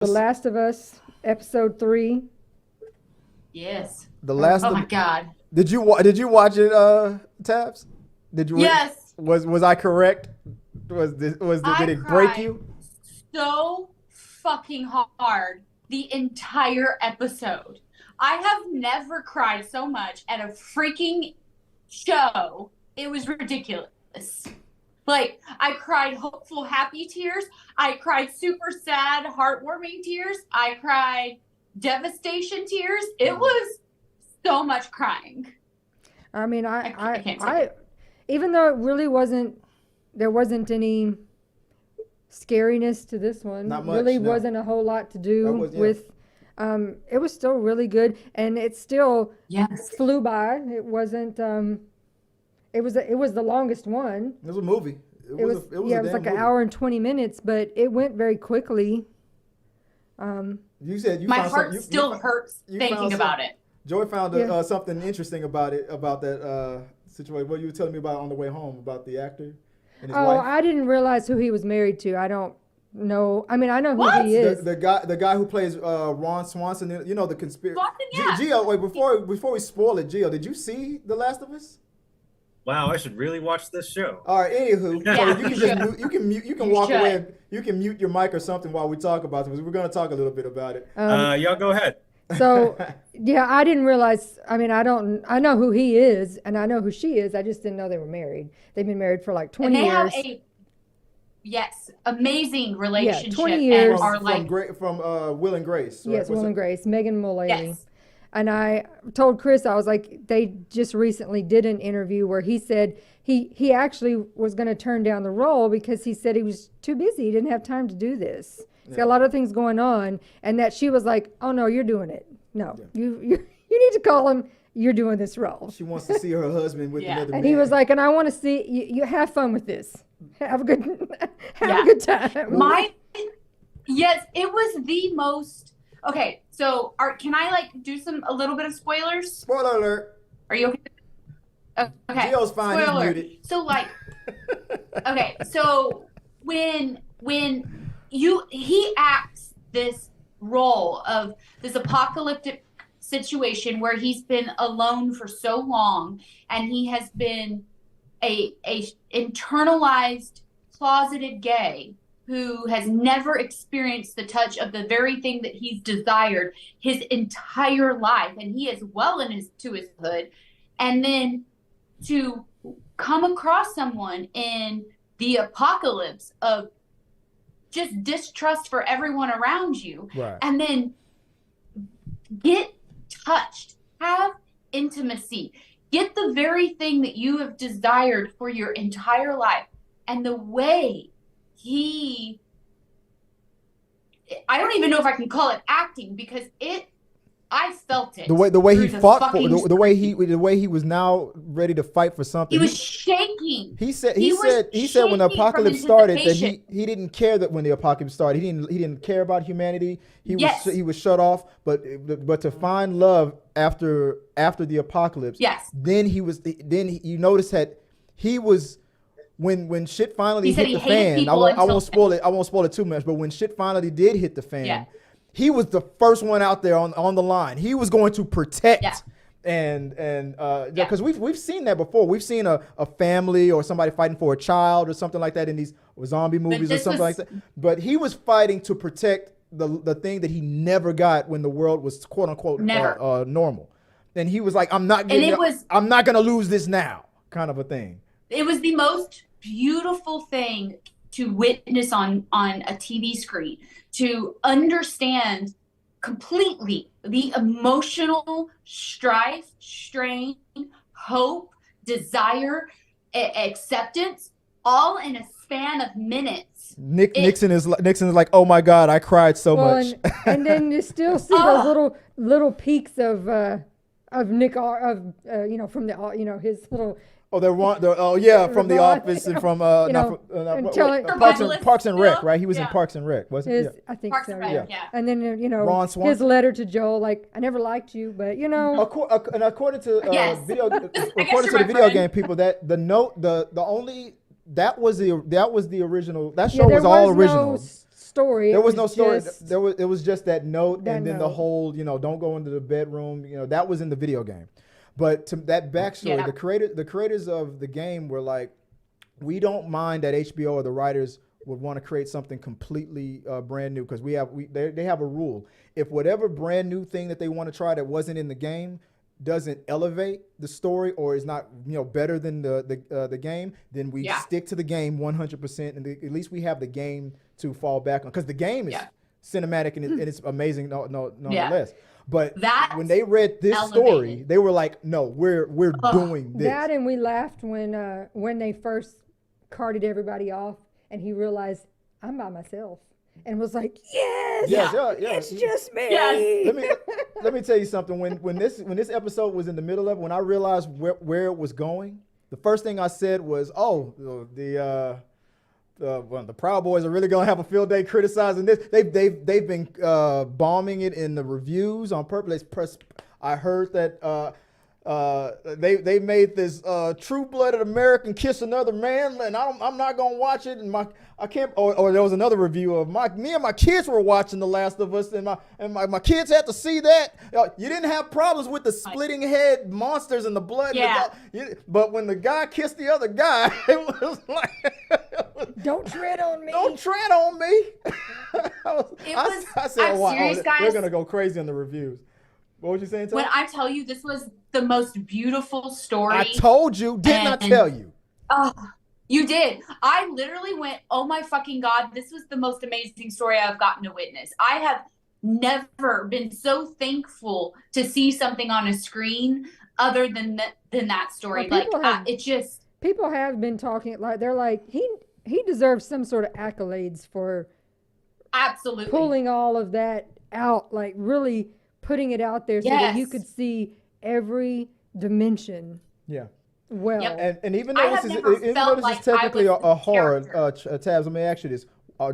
The Last of Us, Episode 3. Yes. The Last Oh of my God. Did you watch it, Tabs? Did you? Yes. Was I correct? Did it break cried you? so fucking hard the entire episode. I have never cried so much at a freaking show. It was ridiculous. Like, I cried hopeful, happy tears. I cried super sad, heartwarming tears. I cried devastation tears. It was so much crying. I mean, I can't take it. even though it really wasn't, there wasn't any scariness to this one. Not much, Really no. wasn't a whole lot to do Yeah. with. It was still really good, and it still Yes. flew by. It wasn't. It was the longest one. It was a movie. It was a like damn an movie. hour and 20 minutes, but it went very quickly. You said you My found heart some, still hurts you thinking found about it. Joy found Yeah. something interesting about that situation. What you were telling me about on the way home about the actor and his Oh, wife. I didn't realize who he was married to. I don't know. I mean, I know who What? he is. The guy who plays Ron Swanson, you know, the conspiracy. Swanson, yeah. Gio, wait, before we spoil it, Gio, did you see The Last of Us? Wow, I should really watch this show. All right, anywho, Yeah, so you can you just should. mute, you can You walk should. away and you can mute your mic or something while we talk about it, because we're going to talk a little bit about it. Y'all go ahead. So, yeah, I didn't realize. I mean, I know who he is and I know who she is. I just didn't know they were married. They've been married for like And 20 they years. have amazing relationship. 20 years. And are like, from Will and Grace. Right? Yes, What's Will and it? Grace, Megan Mullally. yes. And I told Chris, I was like, they just recently did an interview where he said he actually was going to turn down the role because he said he was too busy. He didn't have time to do this. He's got a lot of things going on. And that she was like, oh, no, you're doing it. No, you need to call him. You're doing this role. She wants to see her husband with Yeah. another And man. he was like, and I want to see you have fun with this. Have a good Yeah. a good time. Yes, it was the most. Okay, so can I like do a little bit of spoilers? Spoiler alert. Are you okay? Okay. Gio's fine, he's Spoiler. muted. So like, okay, so when he acts this role of this apocalyptic situation where he's been alone for so long and he has been a internalized closeted gay who has never experienced the touch of the very thing that he's desired his entire life, and he is well into his hood, and then to come across someone in the apocalypse of just distrust for everyone around you, Right. and then get touched, have intimacy, get the very thing that you have desired for your entire life. And the way I don't even know if I can call it acting, because I felt it. The way he through fought for fucking the way he was now ready to fight for something. He was shaking. He said He was when the shaking from apocalypse started that anticipation. he didn't care that when the apocalypse started he didn't care about humanity. Yes. He was shut off, but to find love after the apocalypse. Yes. Then you notice that he was when shit finally He said hit he the hated fan. I people won't until- spoil it. I won't spoil it too much. But when shit finally did hit the fan, Yeah. he was the first one out there on the line. He was going to protect. Yeah. And because we've seen that before. We've seen a family or somebody fighting for a child or something like that in these zombie movies or this something was- like that. But he was fighting to protect the thing that he never got when the world was quote unquote Never. normal. And he was like, I'm not gonna lose this now, kind of a thing. It was the most beautiful thing to witness on a TV screen, to understand completely the emotional strife, strain, hope, desire, acceptance, all in a span of minutes. Nixon is like, oh my God, I cried so much. And then you still see those little peaks of Nick from the his little. From The Ron- Office and from Parks and Rec, right? He was in Yeah. Parks and Rec, wasn't he? His, I think Parks so. and Rec, Yeah. yeah. And then Ron his Swanson? letter to Joel, like, I never liked you, but And according to Yes. according to you're the my video friend. game people, that the note the only that was the original. That show there was all was original. no story. There was no story. just- It was just that note, That and then the note. whole, don't go into the bedroom. That was in the video game. But to that backstory, Yeah. the creators of the game were like, we don't mind that HBO or the writers would want to create something completely brand new, because they have a rule. If whatever brand new thing that they want to try that wasn't in the game doesn't elevate the story or is not better than the game, then we stick to the game 100%, and at least we have the game to fall back on, because the game is cinematic and it's amazing nonetheless. But when they read this story, they were like, no, we're doing this. That, and we laughed when they first carted everybody off and he realized, I'm by myself, and was like, yes, it's just me. Yes. Let me tell you something. When this episode was in the middle of it, when I realized where it was going, the first thing I said was, the Proud Boys are really gonna have a field day criticizing this. They've been bombing it in the reviews on purpose. I heard that they made this true-blooded American kiss another man, and I'm not gonna watch it. And I can't. Or there was another review of me and my kids were watching The Last of Us, and my kids had to see that. You didn't have problems with the splitting head monsters and the blood. But when the guy kissed the other guy, it was like, don't tread on me. Don't tread on me. I said, I'm serious, guys. They're gonna go crazy on the reviews. What was you saying, Tom? When I tell you this was the most beautiful story. I told you, didn't I tell you? Oh, you did. I literally went, oh my fucking God, this was the most amazing story I've gotten to witness. I have never been so thankful to see something on a screen other than that story. Well, people have been talking, like, they're like, he deserves some sort of accolades for absolutely pulling all of that out, like really putting it out there so that you could see every dimension. Yeah. Well, and even though this is technically a horror, Tabs, let me ask you this: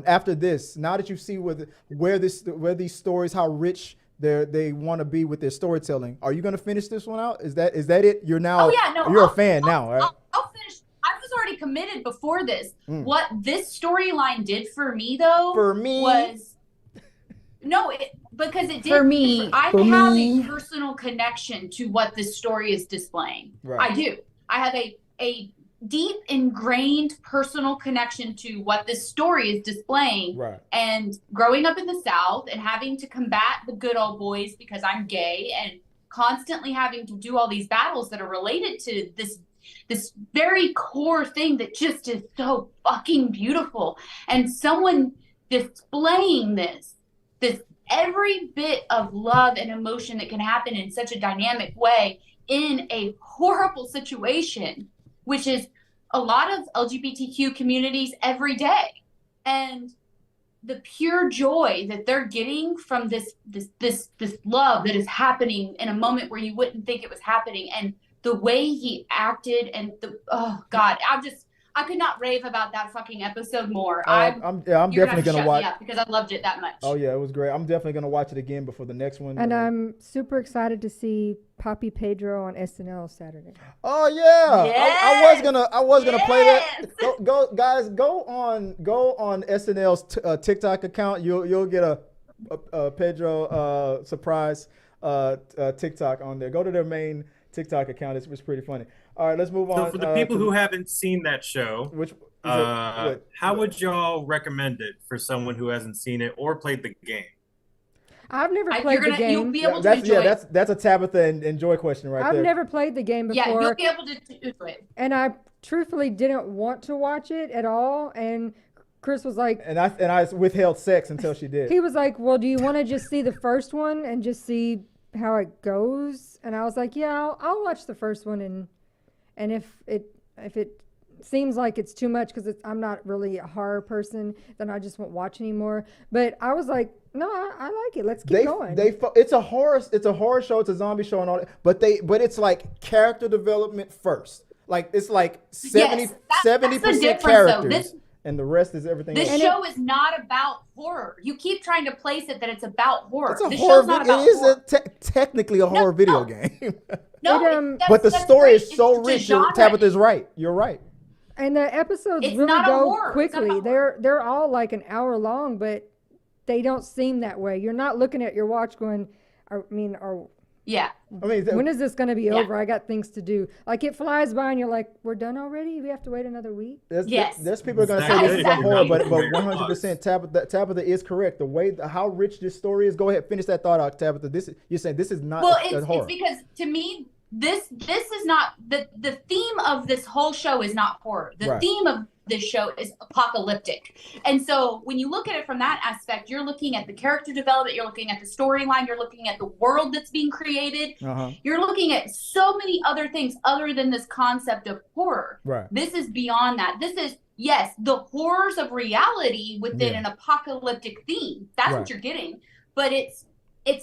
after this, now that you see where these stories, how rich they want to be with their storytelling, are you going to finish this one out? Is that it? You're now. Oh yeah, no. You're a fan now, right? I'll finish. I was already committed before this. What this storyline did for me, though, was because it did for me. I have a personal connection to what this story is displaying. Right. I do. I have a deep ingrained personal connection to what this story is displaying. Right. And growing up in the South and having to combat the good old boys because I'm gay, and constantly having to do all these battles that are related to this very core thing that just is so fucking beautiful. And someone displaying this every bit of love and emotion that can happen in such a dynamic way in a horrible situation, which is a lot of LGBTQ communities every day. And the pure joy that they're getting from this love that is happening in a moment where you wouldn't think it was happening, and the way he acted, and I could not rave about that fucking episode more. I'm definitely gonna watch because I loved it that much. Oh yeah, it was great. I'm definitely gonna watch it again before the next one. And I'm super excited to see Papi Pedro on SNL Saturday. Oh yeah, Yes! I was gonna play that. Go guys, go on SNL's TikTok account. You'll get a Pedro surprise TikTok on there. Go to their main TikTok account. It's pretty funny. All right, let's move on. So for the people who haven't seen that show, how would y'all recommend it for someone who hasn't seen it or played the game? I've never played the game. You'll be able to enjoy it. That's a Tabitha and Joy question right there. I've never played the game before. Yeah, you'll be able to do it. And I truthfully didn't want to watch it at all. And Chris was like, and I withheld sex until she did. He was like, well, do you want to just see the first one and just see how it goes? And I was like, yeah, I'll watch the first one, and if it seems like it's too much because I'm not really a horror person, then I just won't watch anymore. But I was like, no, I like it. Let's keep going. It's a horror show. It's a zombie show and all that. But it's like character development first. Like it's like 70% characters, and the rest is everything. This show is not about horror. You keep trying to place it that it's about horror. It's a this horror. Show's not about it is horror. technically a horror video game. No, but the story is so rich. genre. Tabitha's right. You're right. And the episodes It's really not a go horror. It's not quickly. about horror. They're all like an hour long, but they don't seem that way. You're not looking at your watch going, Yeah. I mean, when is this going to be Yeah. over? I got things to do. Like it flies by and you're like, we're done already? We have to wait another week? Yes. There's people are going to say Exactly. this is a horror, but Exactly. 100% Tabitha is correct. The way, how rich this story is. Go ahead, finish that thought out, Tabitha. You're saying this is not Well, a horror. it's because to me, this is not the theme of this whole show is not horror. The Right. theme of this show is apocalyptic. And so when you look at it from that aspect, you're looking at the character development, you're looking at the storyline, you're looking at the world that's being created. You're looking at so many other things other than this concept of horror. Right. This is beyond that. This is, yes, the horrors of reality within an apocalyptic theme. That's Right. what you're getting. But it's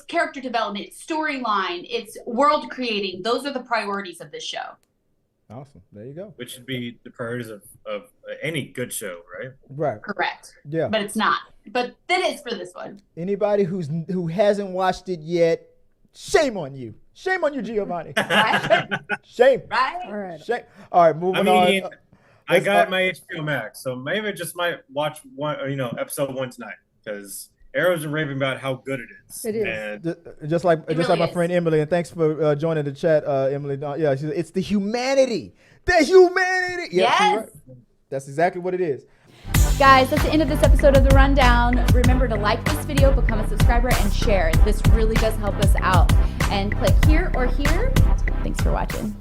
character development, it's storyline, it's world creating. Those are the priorities of this show. Awesome. There you go. Which should be the priorities of any good show, right? Right. Correct. Yeah. But it's not. But that is for this one. Anybody who hasn't watched it yet, shame on you. Shame on you, Giovanni. Right? Shame. Right? All right. Shame. All right, moving on. I got my HBO Max, so maybe I just might watch episode 1 tonight because Arrow's been raving about how good it is. It is. And Just like really my is. friend Emily, and thanks for joining the chat, Emily. Yeah, she said, it's the humanity. The humanity. Yeah, she's Yes. right. That's exactly what it is. Guys, that's the end of this episode of The Rundown. Remember to like this video, become a subscriber, and share. This really does help us out. And click here or here. Thanks for watching.